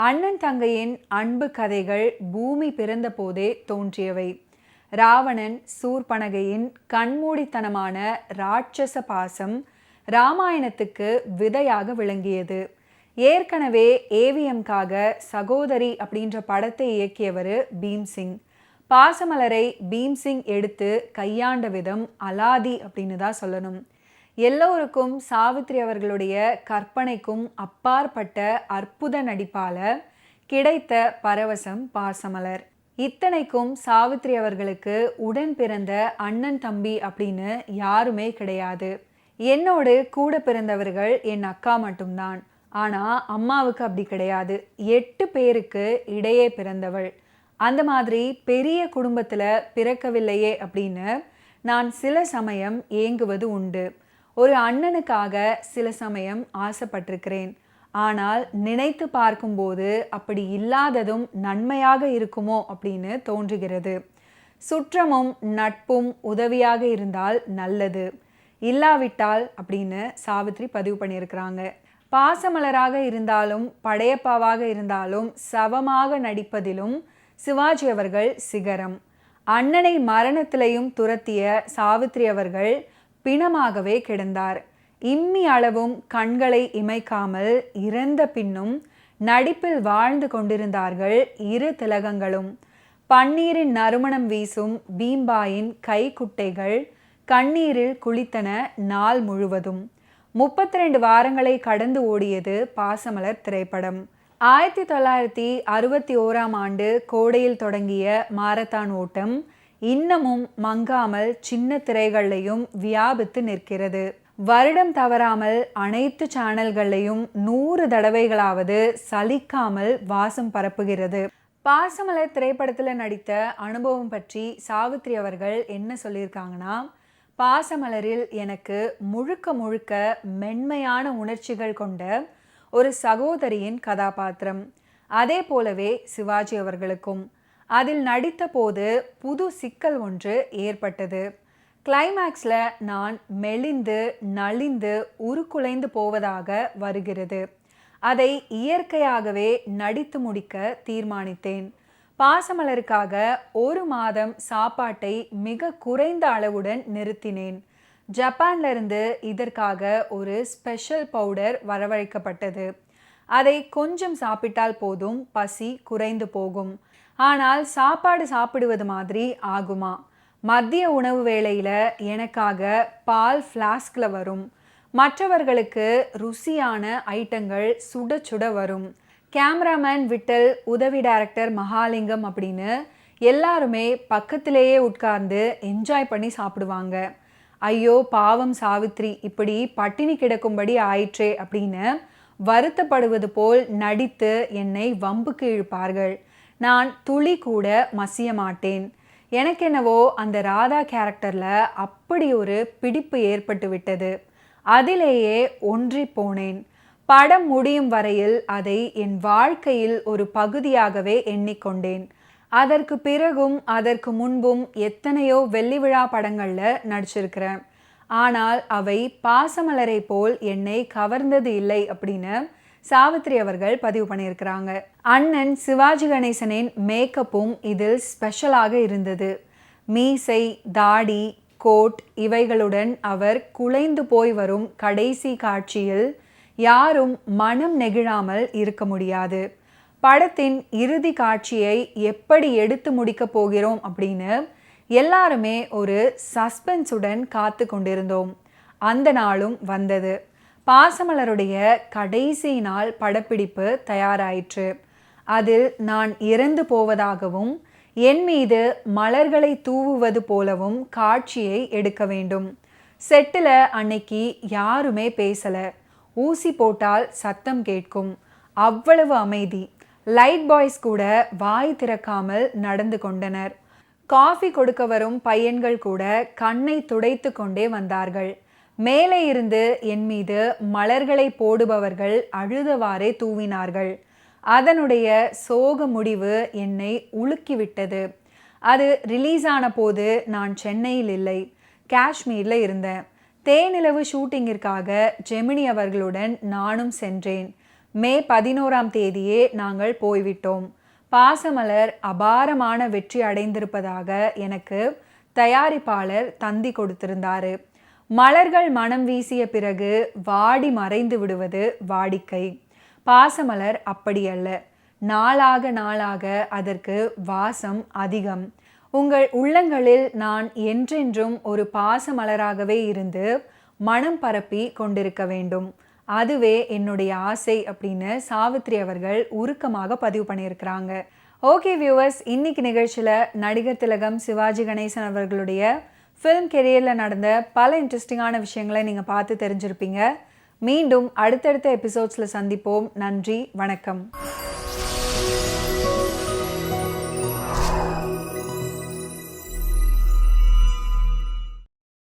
அண்ணன் தங்கையின் அன்பு கதைகள் பூமி பிறந்த போதே தோன்றியவை. ராவணன் சூர்பனகையின் கண்மூடித்தனமான ராட்சச பாசம் ராமாயணத்துக்கு விதையாக விளங்கியது. ஏற்கனவே ஏவிஎம்காக சகோதரி அப்படின்ற படத்தை இயக்கியவர் பீம்சிங். பாசமலரை பீம்சிங் எடுத்து கையாண்ட விதம் அலாதி அப்படின்னு தான் சொல்லணும். எல்லோருக்கும் சாவித்ரி அவர்களுடைய கற்பனைக்கும் அப்பாற்பட்ட அற்புத நடிப்பால கிடைத்த பரவசம் பாசமலர். இத்தனைக்கும் சாவித்ரி அவர்களுக்கு உடன் பிறந்த அண்ணன் தம்பி அப்படின்னு யாருமே கிடையாது. என்னோடு கூட பிறந்தவர்கள் என் அக்கா மட்டும்தான். ஆனா அம்மாவுக்கு அப்படி கிடையாது. 8 பேருக்கு இடையே பிறந்தவள். அந்த மாதிரி பெரிய குடும்பத்துல பிறக்கவில்லையே அப்படின்னு நான் சில சமயம் ஏங்குவது உண்டு. ஒரு அண்ணனுக்காக சில சமயம் ஆசைப்பட்டிருக்கிறேன். ஆனால் நினைத்து பார்க்கும்போது அப்படி இல்லாததும் நன்மையாக இருக்குமோ அப்படின்னு தோன்றுகிறது. சுற்றமும் நட்பும் உதவியாக இருந்தால் நல்லது, இல்லாவிட்டால் அப்படின்னு சாவித்ரி பதிவு பண்ணியிருக்கிறாங்க. பாசமலராக இருந்தாலும் படையப்பாவாக இருந்தாலும் சவமாக நடிப்பதிலும் சிவாஜி அவர்கள் சிகரம். அண்ணனை மரணத்திலையும் துரத்திய சாவித்ரி அவர்கள் பிணமாகவே கிடந்தார். இம்மி அளவும் கண்களை இமைக்காமல் இறந்த பின்னும் நடிப்பில் வாழ்ந்து கொண்டிருந்தார்கள் இரு திலகங்களும். பன்னீரின் நறுமணம் வீசும் பீம்பாயின் கைக்குட்டைகள் கண்ணீரில் குளித்தன நாள் முழுவதும். 32 வாரங்களை கடந்து ஓடியது பாசமலர் திரைப்படம். 1961ஆம் ஆண்டு கோடையில் தொடங்கிய மாரத்தான் ஓட்டம் இன்னமும் மங்காமல் சின்ன திரைகளையும் வியாபித்து நிற்கிறது. வருடம் தவறாமல் அனைத்து சேனல்களையும் 100 தடவைகளாவது சலிக்காமல் வாசம் பரப்புகிறது. பாசமலர் திரைப்படத்தில் நடித்த அனுபவம் பற்றி சாவித்ரி அவர்கள் என்ன சொல்லியிருக்காங்கன்னா, பாசமலரில் எனக்கு முழுக்க முழுக்க மென்மையான உணர்ச்சிகள் கொண்ட ஒரு சகோதரியின் கதாபாத்திரம். அதே போலவே சிவாஜி அவர்களுக்கும். அதில் நடித்த போது புது சிக்கல் ஒன்று ஏற்பட்டது. கிளைமேக்ஸில் நான் மெலிந்து நலிந்து உருக்குலைந்து போவதாக வருகிறது. அதை இயற்கையாகவே நடித்து முடிக்க தீர்மானித்தேன். பாசமலருக்காக 1 மாதம் சாப்பாட்டை மிக குறைந்த அளவுடன் நிறுத்தினேன். ஜப்பான்லேருந்து இதற்காக ஒரு ஸ்பெஷல் பவுடர் வரவழைக்கப்பட்டது. அதை கொஞ்சம் சாப்பிட்டால் போதும், பசி குறைந்து போகும். ஆனால் சாப்பாடு சாப்பிடுவது மாதிரி ஆகுமா? மதிய உணவு வேளையில் எனக்காக பால் ஃப்ளாஸ்கில் வரும். மற்றவர்களுக்கு ருசியான ஐட்டங்கள் சுட சுட வரும். கேமராமேன் விட்டல், உதவி டைரக்டர் மகாலிங்கம் அப்படின்னு எல்லாருமே பக்கத்திலேயே உட்கார்ந்து என்ஜாய் பண்ணி சாப்பிடுவாங்க. ஐயோ பாவம் சாவித்ரி இப்படி பட்டினி கிடக்கும்படி ஆயிற்றே அப்படின்னு வருத்தப்படுவது போல் நடித்து என்னை வம்புக்கு இழுப்பார்கள். நான் துளி கூட மசிய மாட்டேன். எனக்கென்னவோ அந்த ராதா கேரக்டரில் அப்படி ஒரு பிடிப்பு ஏற்பட்டு விட்டது. அதிலேயே ஒன்றி போனேன். படம் முடியும் வரையில் அதை என் வாழ்க்கையில் ஒரு பகுதியாகவே எண்ணிக்கொண்டேன். அதற்கு பிறகும் அதற்கு முன்பும் எத்தனையோ வெள்ளி விழா படங்களில் நடிச்சிருக்கிறேன். ஆனால் அவை பாசமலரை போல் என்னை கவர்ந்தது இல்லை அப்படின்னு சாவித்ரி அவர்கள் பதிவு பண்ணியிருக்கிறாங்க. அண்ணன் சிவாஜி கணேசனின் மேக்கப்பும் இதில் ஸ்பெஷலாக இருந்தது. மீசை, தாடி, கோட் இவைகளுடன் அவர் குலைந்து போய் வரும் கடைசி காட்சியில் யாரும் மனம் நெகிழாமல் இருக்க முடியாது. படத்தின் இறுதி காட்சியை எப்படி எடுத்து முடிக்க போகிறோம் அப்படின்னு எல்லாருமே ஒரு சஸ்பென்ஸுடன் காத்து கொண்டிருந்தோம். அந்த நாளும் வந்தது. பாசமலருடைய கடைசி நாள் படப்பிடிப்பு தயாராயிற்று. அதில் நான் இறந்து போவதாகவும் என் மீது மலர்களை தூவுவது போலவும் காட்சியை எடுக்க வேண்டும். செட்டில் அன்னைக்கு யாருமே பேசல. ஊசி போட்டால் சத்தம் கேட்கும், அவ்வளவு அமைதி. லைட் பாய்ஸ் கூட வாய் திறக்காமல் நடந்து கொண்டனர். காஃபி கொடுக்க வரும் பையன்கள் கூட கண்ணை துடைத்து கொண்டே வந்தார்கள். மேலே இருந்து என் மீது மலர்களை போடுபவர்கள் அழுதவாறே தூவினார்கள். அதனுடைய சோக முடிவு என்னை உலுக்கிவிட்டது. அது ரிலீஸ் ஆன போது நான் சென்னையில் இல்லை, காஷ்மீரில் இருந்தேன். தேனிலவு ஷூட்டிங்கிற்காக ஜெமினி அவர்களுடன் நானும் சென்றேன். மே 11ஆம் தேதியே நாங்கள் போய்விட்டோம். பாசமலர் அபாரமான வெற்றி அடைந்திருப்பதாக எனக்கு தயாரிப்பாளர் தந்தி கொடுத்திருந்தாரு. மலர்கள் மனம் வீசிய பிறகு வாடி மறைந்து விடுவது வாடிக்கை. பாசமலர் அப்படியல்ல. நாளாக நாளாக அதற்கு வாசம் அதிகம். உங்கள் உள்ளங்களில் நான் என்றென்றும் ஒரு பாசமலராகவே இருந்து மனம் பரப்பி கொண்டிருக்க வேண்டும். அதுவே என்னுடைய ஆசை அப்படின்னு சாவித்ரி அவர்கள் உருக்கமாக பதிவு பண்ணியிருக்கிறாங்க. ஓகே வியூவர்ஸ், இன்னைக்கு நிகழ்ச்சியில் நடிகர் திலகம் சிவாஜி கணேசன் அவர்களுடைய ஃபிலிம் கெரியரில் நடந்த பல இன்ட்ரெஸ்டிங்கான விஷயங்களை நீங்கள் பார்த்து தெரிஞ்சிருப்பீங்க. மீண்டும் அடுத்தடுத்த எபிசோட்ஸில் சந்திப்போம். நன்றி, வணக்கம்.